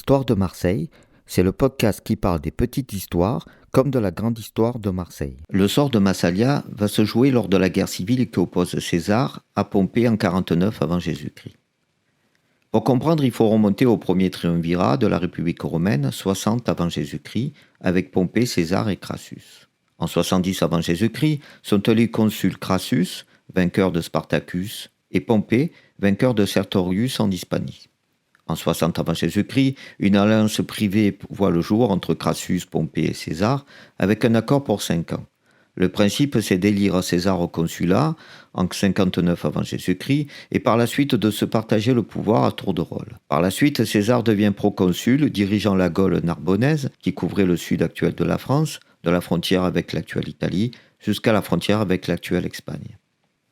Histoire de Marseille, c'est le podcast qui parle des petites histoires comme de la grande histoire de Marseille. Le sort de Massalia va se jouer lors de la guerre civile qui oppose César à Pompée en 49 avant Jésus-Christ. Pour comprendre, il faut remonter au premier triumvirat de la République romaine, 60 avant Jésus-Christ, avec Pompée, César et Crassus. En 70 avant Jésus-Christ sont élus consuls Crassus, vainqueur de Spartacus, et Pompée, vainqueur de Sertorius en Hispanie. En 60 avant Jésus-Christ, une alliance privée voit le jour entre Crassus, Pompée et César, avec un accord pour 5 ans. Le principe, c'est d'élire César au consulat en 59 avant Jésus-Christ et par la suite de se partager le pouvoir à tour de rôle. Par la suite, César devient proconsul, dirigeant la Gaule narbonnaise, qui couvrait le sud actuel de la France, de la frontière avec l'actuelle Italie, jusqu'à la frontière avec l'actuelle Espagne.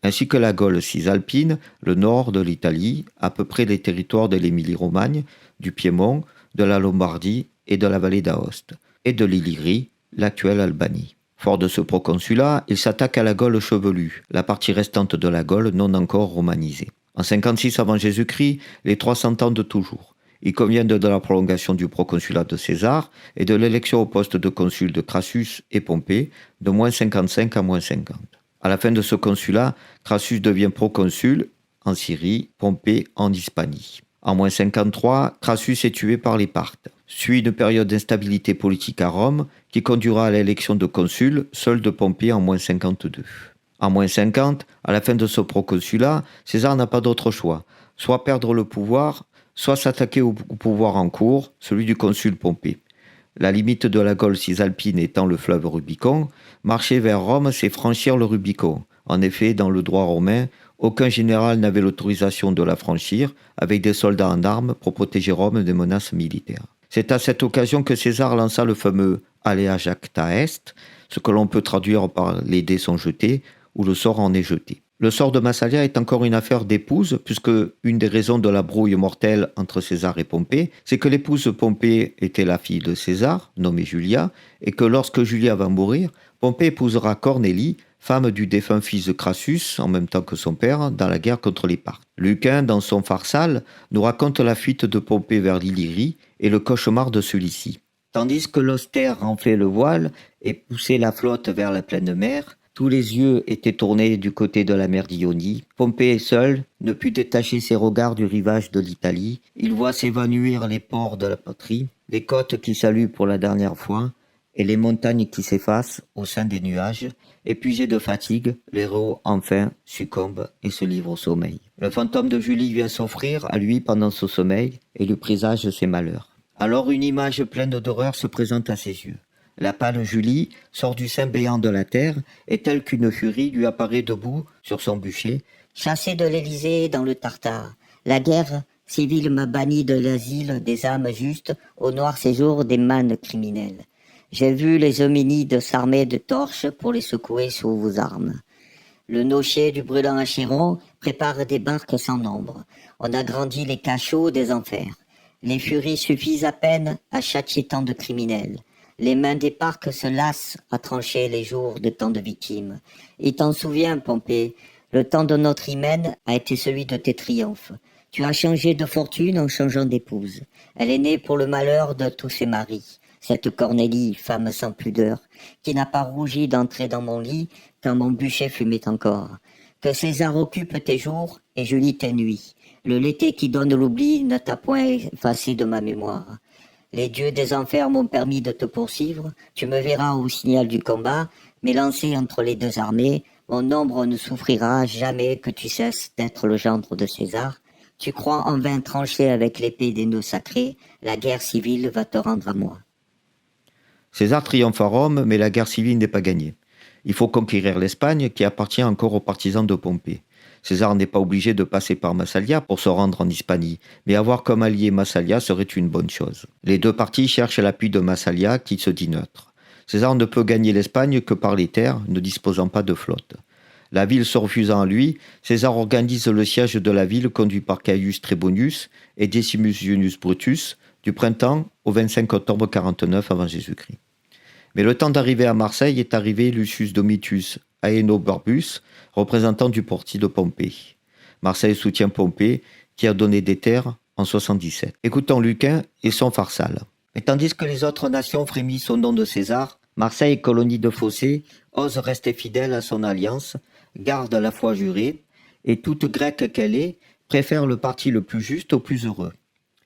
Ainsi que la Gaule cisalpine, le nord de l'Italie, à peu près les territoires de l'Émilie-Romagne, du Piémont, de la Lombardie et de la vallée d'Aoste, et de l'Illyrie, l'actuelle Albanie. Fort de ce proconsulat, il s'attaque à la Gaule chevelue, la partie restante de la Gaule non encore romanisée. En 56 avant Jésus-Christ, les trois s'entendent toujours. Ils conviennent de la prolongation du proconsulat de César et de l'élection au poste de consul de Crassus et Pompée de moins 55 à moins 50. À la fin de ce consulat, Crassus devient proconsul en Syrie, Pompée en Hispanie. En moins 53, Crassus est tué par les Parthes. Suit une période d'instabilité politique à Rome qui conduira à l'élection de consul, seul de Pompée en moins 52. En moins 50, à la fin de ce proconsulat, César n'a pas d'autre choix, soit perdre le pouvoir, soit s'attaquer au pouvoir en cours, celui du consul Pompée. La limite de la Gaule cisalpine étant le fleuve Rubicon, marcher vers Rome, c'est franchir le Rubicon. En effet, dans le droit romain, aucun général n'avait l'autorisation de la franchir avec des soldats en armes pour protéger Rome des menaces militaires. C'est à cette occasion que César lança le fameux Alea Jacta Est, ce que l'on peut traduire par les dés sont jetés ou le sort en est jeté. Le sort de Massalia est encore une affaire d'épouse, puisque une des raisons de la brouille mortelle entre César et Pompée, c'est que l'épouse Pompée était la fille de César, nommée Julia, et que lorsque Julia va mourir, Pompée épousera Cornélie, femme du défunt fils de Crassus, en même temps que son père, dans la guerre contre les Parthes. Lucain, dans son Pharsale, nous raconte la fuite de Pompée vers l'Illyrie et le cauchemar de celui-ci. Tandis que l'austère renflait le voile et poussait la flotte vers la pleine mer, tous les yeux étaient tournés du côté de la mer d'Ionie. Pompée seul ne put détacher ses regards du rivage de l'Italie. Il voit s'évanouir les ports de la patrie, les côtes qui saluent pour la dernière fois, et les montagnes qui s'effacent au sein des nuages. Épuisé de fatigue, l'héros enfin succombe et se livre au sommeil. Le fantôme de Julie vient s'offrir à lui pendant ce sommeil et lui présage ses malheurs. Alors une image pleine d'horreur se présente à ses yeux. La pâle Julie sort du sein béant de la terre et telle qu'une furie lui apparaît debout sur son bûcher. Chassé de l'Élysée dans le Tartare, la guerre civile m'a banni de l'asile des âmes justes au noir séjour des mânes criminels. J'ai vu les hominides s'armer de torches pour les secouer sous vos armes. Le nocher du brûlant Achéron prépare des barques sans nombre. On agrandit les cachots des enfers. Les furies suffisent à peine à châtier tant de criminels. Les mains des parcs se lassent à trancher les jours de tant de victimes. Et t'en souviens, Pompée, le temps de notre hymen a été celui de tes triomphes. Tu as changé de fortune en changeant d'épouse. Elle est née pour le malheur de tous ses maris. Cette Cornélie, femme sans pudeur, qui n'a pas rougi d'entrer dans mon lit quand mon bûcher fumait encore. Que César occupe tes jours et Julie tes nuits. Le l'été qui donne l'oubli ne t'a point effacé de ma mémoire. Les dieux des enfers m'ont permis de te poursuivre. Tu me verras au signal du combat, m'élancer entre les deux armées. Mon ombre ne souffrira jamais que tu cesses d'être le gendre de César. Tu crois en vain trancher avec l'épée des nœuds sacrés. La guerre civile va te rendre à moi. César triomphe à Rome, mais la guerre civile n'est pas gagnée. Il faut conquérir l'Espagne, qui appartient encore aux partisans de Pompée. César n'est pas obligé de passer par Massalia pour se rendre en Hispanie, mais avoir comme allié Massalia serait une bonne chose. Les deux parties cherchent l'appui de Massalia, qui se dit neutre. César ne peut gagner l'Espagne que par les terres, ne disposant pas de flotte. La ville se refusant à lui, César organise le siège de la ville conduit par Caius Trebonius et Decimus Junius Brutus, du printemps au 25 octobre 49 avant Jésus-Christ. Mais le temps d'arriver à Marseille est arrivé Lucius Domitius Aenobarbus, représentant du parti de Pompée. Marseille soutient Pompée, qui a donné des terres en 77. Écoutons Lucain et son Pharsale. Et tandis que les autres nations frémissent au nom de César, Marseille, colonie de Phocée, ose rester fidèle à son alliance, garde la foi jurée, et toute grecque qu'elle est, préfère le parti le plus juste au plus heureux.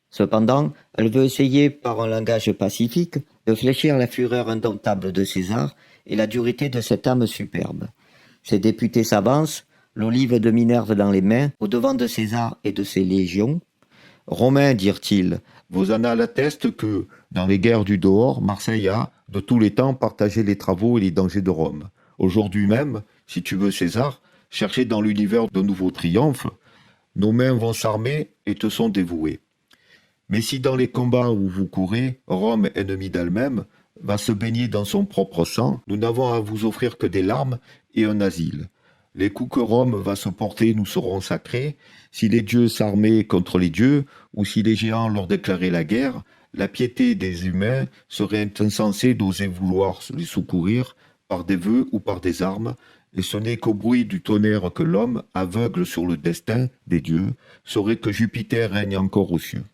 Cependant, elle veut essayer, par un langage pacifique, de fléchir la fureur indomptable de César et la dureté de cette âme superbe. Ses députés s'avancent, l'olive de Minerve dans les mains, au-devant de César et de ses légions. « Romains, dirent-ils, vos annales attestent que, dans les guerres du dehors, Marseille a, de tous les temps, partagé les travaux et les dangers de Rome. Aujourd'hui même, si tu veux César, chercher dans l'univers de nouveaux triomphes, nos mains vont s'armer et te sont dévouées. Mais si dans les combats où vous courez, Rome, ennemie d'elle-même, va se baigner dans son propre sang, nous n'avons à vous offrir que des larmes et un asile. Les coups que Rome va se porter nous seront sacrés. Si les dieux s'armaient contre les dieux, ou si les géants leur déclaraient la guerre, la piété des humains serait insensée d'oser vouloir les secourir par des vœux ou par des armes, et ce n'est qu'au bruit du tonnerre que l'homme, aveugle sur le destin des dieux, saurait que Jupiter règne encore aux cieux.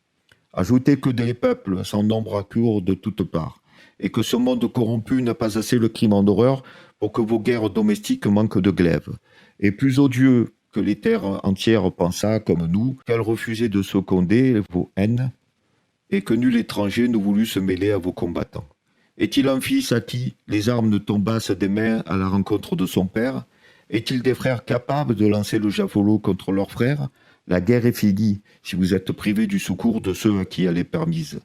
Ajoutez que des peuples sans nombre accourent de toutes parts, et que ce monde corrompu n'a pas assez le crime en horreur pour que vos guerres domestiques manquent de glaive. Et plus odieux que les terres entières pensa comme nous, qu'elles refusaient de seconder vos haines, et que nul étranger ne voulut se mêler à vos combattants. Est-il un fils à qui les armes ne tombassent des mains à la rencontre de son père? Est-il des frères capables de lancer le javelot contre leurs frères? La guerre est finie, si vous êtes privés du secours de ceux à qui elle est permise.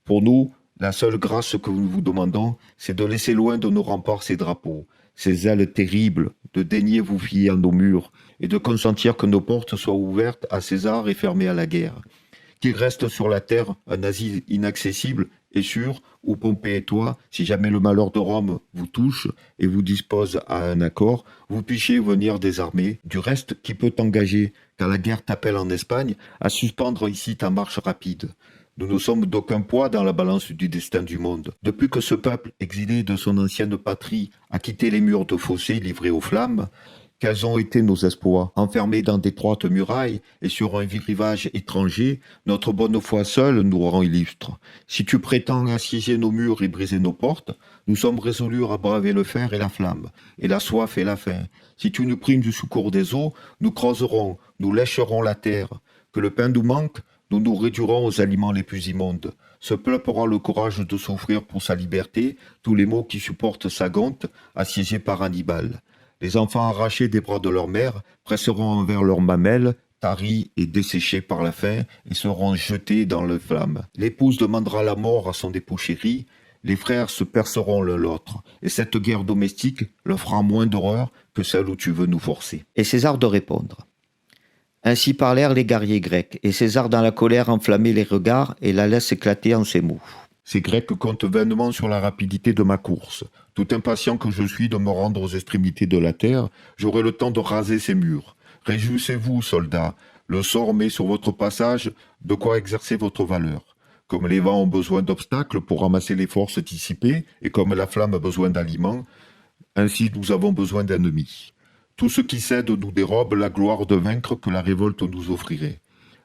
Pour nous, la seule grâce que nous vous demandons, c'est de laisser loin de nos remparts ces drapeaux, ces ailes terribles, de daigner vous fier à nos murs, et de consentir que nos portes soient ouvertes à César et fermées à la guerre. Qu'il reste sur la terre un asile inaccessible et sûr, où Pompée et toi, si jamais le malheur de Rome vous touche et vous dispose à un accord, vous puissiez venir désarmer. Du reste, qui peut t'engager, car la guerre t'appelle en Espagne, à suspendre ici ta marche rapide. Nous ne sommes d'aucun poids dans la balance du destin du monde. Depuis que ce peuple, exilé de son ancienne patrie, a quitté les murs de Phocée livrés aux flammes, quels ont été nos espoirs? Enfermés dans d'étroites murailles et sur un rivage étranger, notre bonne foi seule nous rend illustres. Si tu prétends assiéger nos murs et briser nos portes, nous sommes résolus à braver le fer et la flamme, et la soif et la faim. Si tu nous primes du secours des eaux, nous creuserons, nous lécherons la terre. Que le pain nous manque, nous nous réduirons aux aliments les plus immondes. Ce peuple aura le courage de souffrir pour sa liberté tous les maux qui supportent sa honte, assiégé par Hannibal. Les enfants arrachés des bras de leur mère presseront envers leurs mamelles, taris et desséchés par la faim, et seront jetés dans les flammes. L'épouse demandera la mort à son époux chéri, les frères se perceront l'un l'autre, et cette guerre domestique leur fera moins d'horreur que celle où tu veux nous forcer. Et César de répondre. Ainsi parlèrent les guerriers grecs, et César dans la colère enflammait les regards et la laisse éclater en ces mots. Ces Grecs comptent vainement sur la rapidité de ma course. Tout impatient que je suis de me rendre aux extrémités de la terre, j'aurai le temps de raser ces murs. Réjouissez-vous, soldats, le sort met sur votre passage de quoi exercer votre valeur. Comme les vents ont besoin d'obstacles pour ramasser les forces dissipées, et comme la flamme a besoin d'aliments, ainsi nous avons besoin d'ennemis. Tout ce qui cède nous dérobe la gloire de vaincre que la révolte nous offrirait.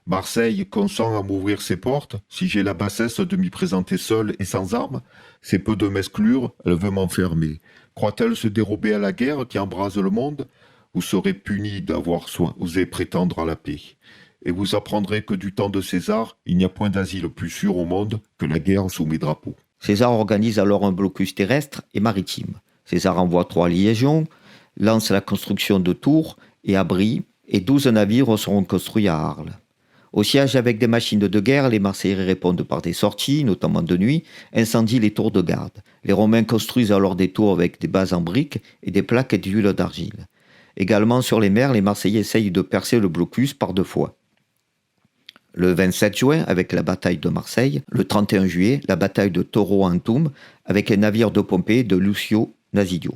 Marseille consent à m'ouvrir ses portes, si j'ai la bassesse de m'y présenter seule et sans armes, c'est peu de m'exclure, elle veut m'enfermer. Croit-elle se dérober à la guerre qui embrase le monde? Vous serez punis d'avoir osé prétendre à la paix. Et vous apprendrez que du temps de César, il n'y a point d'asile plus sûr au monde que la guerre sous mes drapeaux. César organise alors un blocus terrestre et maritime. César envoie 3 liaisons, lance la construction de tours et abris, et 12 navires seront construits à Arles. Au siège avec des machines de guerre, les Marseillais répondent par des sorties, notamment de nuit, incendient les tours de garde. Les Romains construisent alors des tours avec des bases en briques et des plaques d'huile d'argile. Également sur les mers, les Marseillais essayent de percer le blocus par 2 fois. Le 27 juin, avec la bataille de Marseille. Le 31 juillet, la bataille de Toro-Antum, avec les navires de Pompée et de Lucio Nasidio.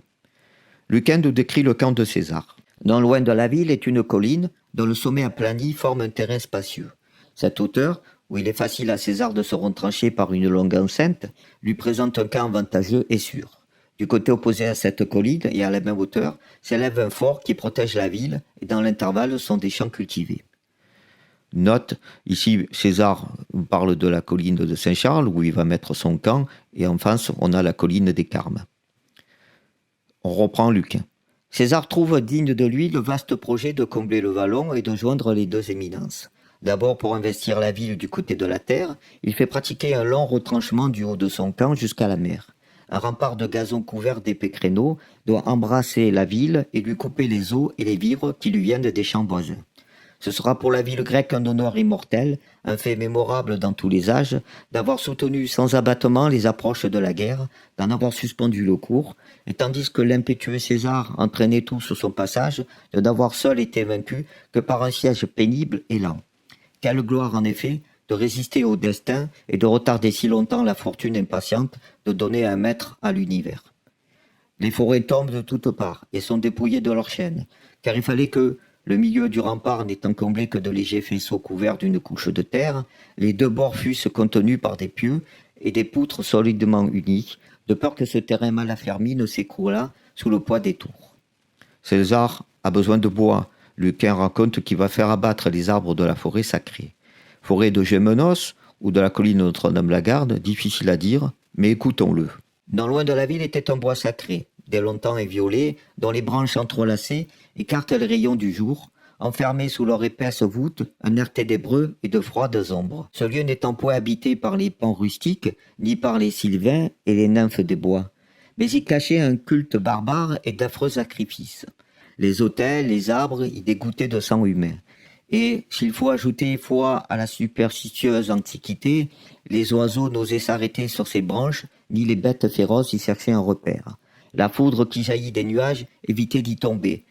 Lucain nous décrit le camp de César. Non loin de la ville est une colline dont le sommet aplani forme un terrain spacieux. Cette hauteur, où il est facile à César de se retrancher par une longue enceinte, lui présente un camp avantageux et sûr. Du côté opposé à cette colline et à la même hauteur, s'élève un fort qui protège la ville et dans l'intervalle sont des champs cultivés. Note, ici César parle de la colline de Saint-Charles où il va mettre son camp, et en face on a la colline des Carmes. On reprend Lucain. César trouve digne de lui le vaste projet de combler le vallon et de joindre les deux éminences. D'abord, pour investir la ville du côté de la terre, il fait pratiquer un long retranchement du haut de son camp jusqu'à la mer. Un rempart de gazon couvert d'épais créneaux doit embrasser la ville et lui couper les eaux et les vivres qui lui viennent des champs voisins. Ce sera pour la ville grecque un honneur immortel, un fait mémorable dans tous les âges, d'avoir soutenu sans abattement les approches de la guerre, d'en avoir suspendu le cours, et tandis que l'impétueux César entraînait tout sur son passage, de n'avoir seul été vaincu que par un siège pénible et lent. Quelle gloire en effet de résister au destin et de retarder si longtemps la fortune impatiente de donner un maître à l'univers. Les forêts tombent de toutes parts et sont dépouillées de leurs chaînes, car il fallait que, le milieu du rempart n'étant comblé que de légers faisceaux couverts d'une couche de terre, les deux bords fussent contenus par des pieux et des poutres solidement unies, de peur que ce terrain mal affermi ne s'écroulât sous le poids des tours. César a besoin de bois. Lucain raconte qu'il va faire abattre les arbres de la forêt sacrée. Forêt de Gémenos ou de la colline Notre-Dame-la-Garde, difficile à dire, mais écoutons-le. Non loin de la ville était un bois sacré, dès longtemps éviolé, dont les branches entrelacées écartent les rayons du jour, enfermés sous leur épaisse voûte, un air ténébreux et de froides ombres. Ce lieu n'étant point habité par les pans rustiques, ni par les sylvains et les nymphes des bois, mais y cachait un culte barbare et d'affreux sacrifices. Les autels, les arbres y dégoûtaient de sang humain. Et, s'il faut ajouter foi à la superstitieuse antiquité, les oiseaux n'osaient s'arrêter sur ces branches, ni les bêtes féroces y cherchaient un repère. La foudre qui jaillit des nuages évitait d'y tomber.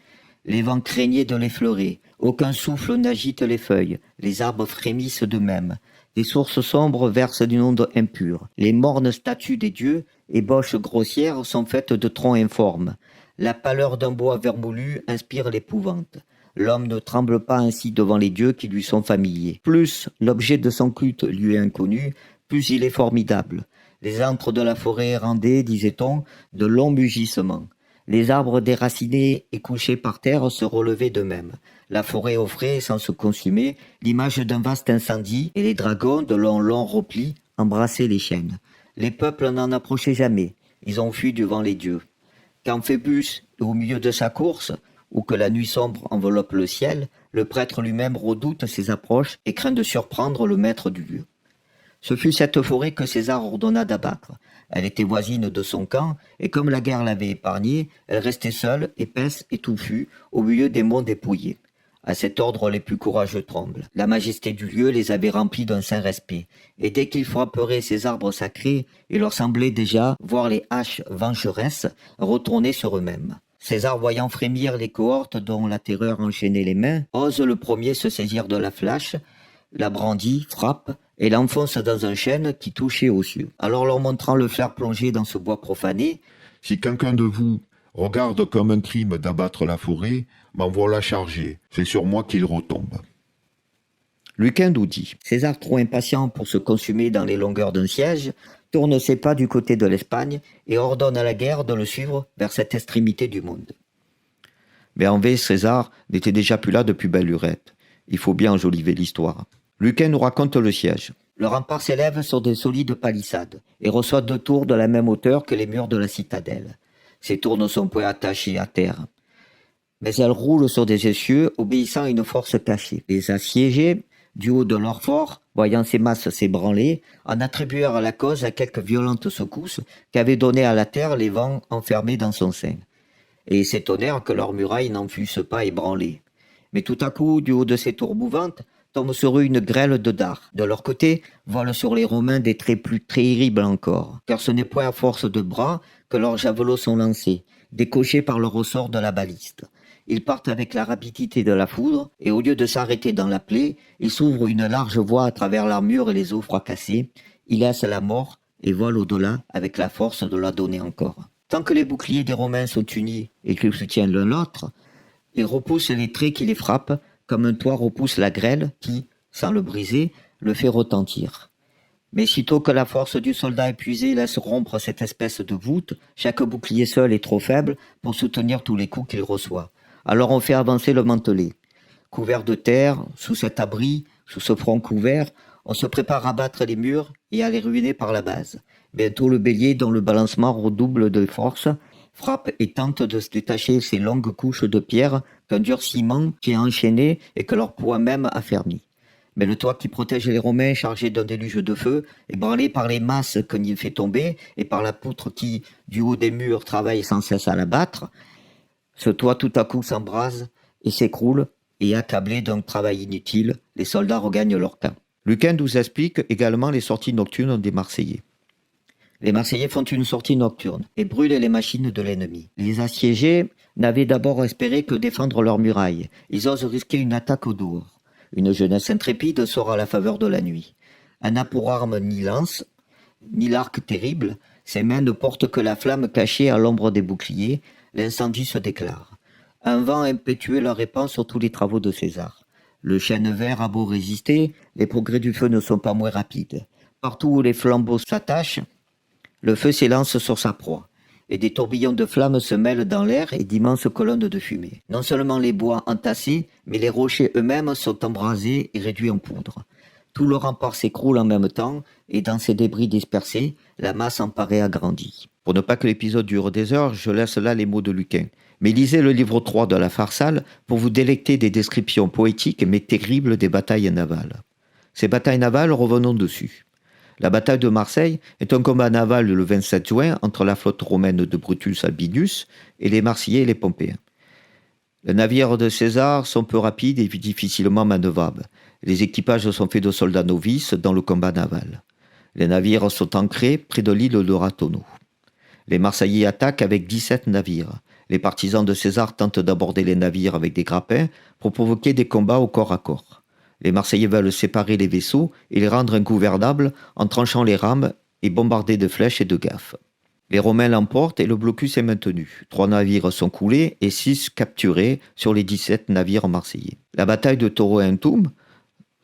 Les vents craignaient de l'effleurer. Aucun souffle n'agite les feuilles. Les arbres frémissent d'eux-mêmes. Des sources sombres versent d'une onde impure. Les mornes statues des dieux, ébauches grossières, sont faites de troncs informes. La pâleur d'un bois vermoulu inspire l'épouvante. L'homme ne tremble pas ainsi devant les dieux qui lui sont familiers. Plus l'objet de son culte lui est inconnu, plus il est formidable. Les antres de la forêt rendaient, disait-on, de longs mugissements. Les arbres déracinés et couchés par terre se relevaient d'eux-mêmes. La forêt offrait, sans se consumer, l'image d'un vaste incendie, et les dragons, de longs replis, embrassaient les chênes. Les peuples n'en approchaient jamais, ils ont fui devant les dieux. Quand Phébus est au milieu de sa course, ou que la nuit sombre enveloppe le ciel, le prêtre lui-même redoute ses approches et craint de surprendre le maître du lieu. Ce fut cette forêt que César ordonna d'abattre. Elle était voisine de son camp, et comme la guerre l'avait épargnée, elle restait seule, épaisse et touffue, au milieu des monts dépouillés. À cet ordre, les plus courageux tremblent. La majesté du lieu les avait remplis d'un saint respect, et dès qu'ils frapperaient ces arbres sacrés, il leur semblait déjà voir les haches vengeresses retourner sur eux-mêmes. César, voyant frémir les cohortes dont la terreur enchaînait les mains, ose le premier se saisir de la flèche, la brandit, frappe, et l'enfonce dans un chêne qui touchait aux cieux. Alors leur montrant le fer plongé dans ce bois profané, « Si quelqu'un de vous regarde comme un crime d'abattre la forêt, m'en voilà chargé, c'est sur moi qu'il retombe. » Lucain nous dit, César, trop impatient pour se consumer dans les longueurs d'un siège, tourne ses pas du côté de l'Espagne et ordonne à la guerre de le suivre vers cette extrémité du monde. Mais en vrai, César n'était déjà plus là depuis belle lurette. Il faut bien enjoliver l'histoire. Lucain nous raconte le siège. Le rempart s'élève sur des solides palissades et reçoit 2 tours de la même hauteur que les murs de la citadelle. Ces tours ne sont point attachées à terre, mais elles roulent sur des essieux obéissant à une force cachée. Les assiégés, du haut de leur fort, voyant ces masses s'ébranler, en attribuèrent la cause à quelques violentes secousses qu'avaient données à la terre les vents enfermés dans son sein, et s'étonnèrent que leurs murailles n'en fussent pas ébranlées. Mais tout à coup, du haut de ces tours mouvantes, tombe sur eux une grêle de dards. De leur côté, volent sur les Romains des traits plus terribles encore, car ce n'est point à force de bras que leurs javelots sont lancés, décochés par le ressort de la baliste. Ils partent avec la rapidité de la foudre, et au lieu de s'arrêter dans la plaie, ils s'ouvrent une large voie à travers l'armure et les os fracassés, ils laissent la mort et volent au-delà avec la force de la donner encore. Tant que les boucliers des Romains sont unis et qu'ils soutiennent l'un l'autre, ils repoussent les traits qui les frappent, comme un toit repousse la grêle qui, sans le briser, le fait retentir. Mais sitôt que la force du soldat épuisé laisse rompre cette espèce de voûte, chaque bouclier seul est trop faible pour soutenir tous les coups qu'il reçoit. Alors on fait avancer le mantelet. Couvert de terre, sous cet abri, Sous ce front couvert, on se prépare à battre les murs et à les ruiner par la base. Bientôt le bélier, dont le balancement redouble de force, frappe et tente de se détacher ces longues couches de pierre qu'un durcissement tient enchaînées et que leur poids même affermit. Mais le toit qui protège les Romains, chargé d'un déluge de feu, ébranlé par les masses qu'on y fait tomber et par la poutre qui, du haut des murs, travaille sans cesse à l'abattre, ce toit tout à coup s'embrase et s'écroule, et accablés d'un travail inutile, les soldats regagnent leur camp. Lucain nous explique également les sorties nocturnes des Marseillais. Les Marseillais font une sortie nocturne et brûlent les machines de l'ennemi. Les assiégés n'avaient d'abord espéré que défendre leurs murailles. Ils osent risquer une attaque au dehors. Une jeunesse intrépide sort à la faveur de la nuit. Elle n'a pour arme ni lance, ni l'arc terrible. Ses mains ne portent que la flamme cachée à l'ombre des boucliers. L'incendie se déclare. Un vent impétueux leur répand sur tous les travaux de César. Le chêne vert a beau résister, les progrès du feu ne sont pas moins rapides. Partout où les flambeaux s'attachent, le feu s'élance sur sa proie, et des tourbillons de flammes se mêlent dans l'air et d'immenses colonnes de fumée. Non seulement les bois entassés, mais les rochers eux-mêmes sont embrasés et réduits en poudre. Tout le rempart s'écroule en même temps, et dans ces débris dispersés, la masse en paraît agrandie. Pour ne pas que l'épisode dure des heures, je laisse là les mots de Lucain. Mais lisez le livre 3 de la Pharsale pour vous délecter des descriptions poétiques mais terribles des batailles navales. Ces batailles navales, revenons dessus. La bataille de Marseille est un combat naval le 27 juin entre la flotte romaine de Brutus Albinus et les Marseillais et les Pompéens. Les navires de César sont peu rapides et difficilement manœuvrables. Les équipages sont faits de soldats novices dans le combat naval. Les navires sont ancrés près de l'île de Ratonneau. Les Marseillais attaquent avec 17 navires. Les partisans de César tentent d'aborder les navires avec des grappins pour provoquer des combats au corps à corps. Les Marseillais veulent séparer les vaisseaux et les rendre ingouvernables en tranchant les rames et bombarder de flèches et de gaffes. Les Romains l'emportent et le blocus est maintenu. 3 navires sont coulés et 6 capturés sur les 17 navires marseillais. La bataille de Tauroentum,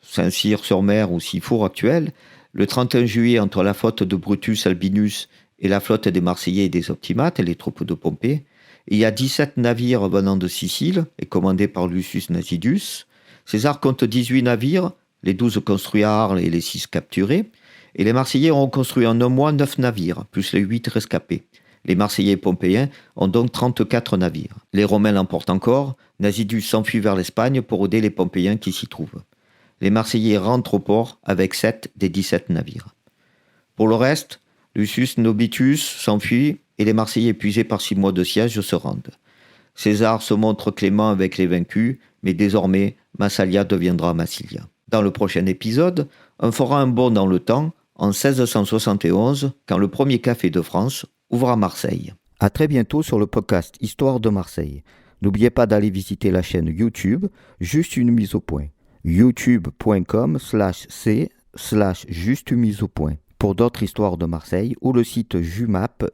Saint-Cyr-sur-Mer ou Sifour actuel, le 31 juillet entre la flotte de Brutus Albinus et la flotte des Marseillais et des Optimates, les troupes de Pompée. Il y a 17 navires venant de Sicile et commandés par Lucius Nasidus. César compte 18 navires, les 12 construits à Arles et les 6 capturés. Et les Marseillais auront construit en un mois 9 navires, plus les 8 rescapés. Les Marseillais et Pompéens ont donc 34 navires. Les Romains l'emportent encore. Nasidus s'enfuit vers l'Espagne pour aider les Pompéens qui s'y trouvent. Les Marseillais rentrent au port avec 7 des 17 navires. Pour le reste, Lucius Nobitus s'enfuit et les Marseillais épuisés par 6 mois de siège se rendent. César se montre clément avec les vaincus, mais désormais, Massalia deviendra Massilia. Dans le prochain épisode, on fera un bond dans le temps, en 1671, quand le premier café de France ouvre à Marseille. À très bientôt sur le podcast Histoire de Marseille. N'oubliez pas d'aller visiter la chaîne YouTube, juste une mise au point. youtube.com/c/juste une mise au point. Pour d'autres histoires de Marseille ou le site jumap.blog.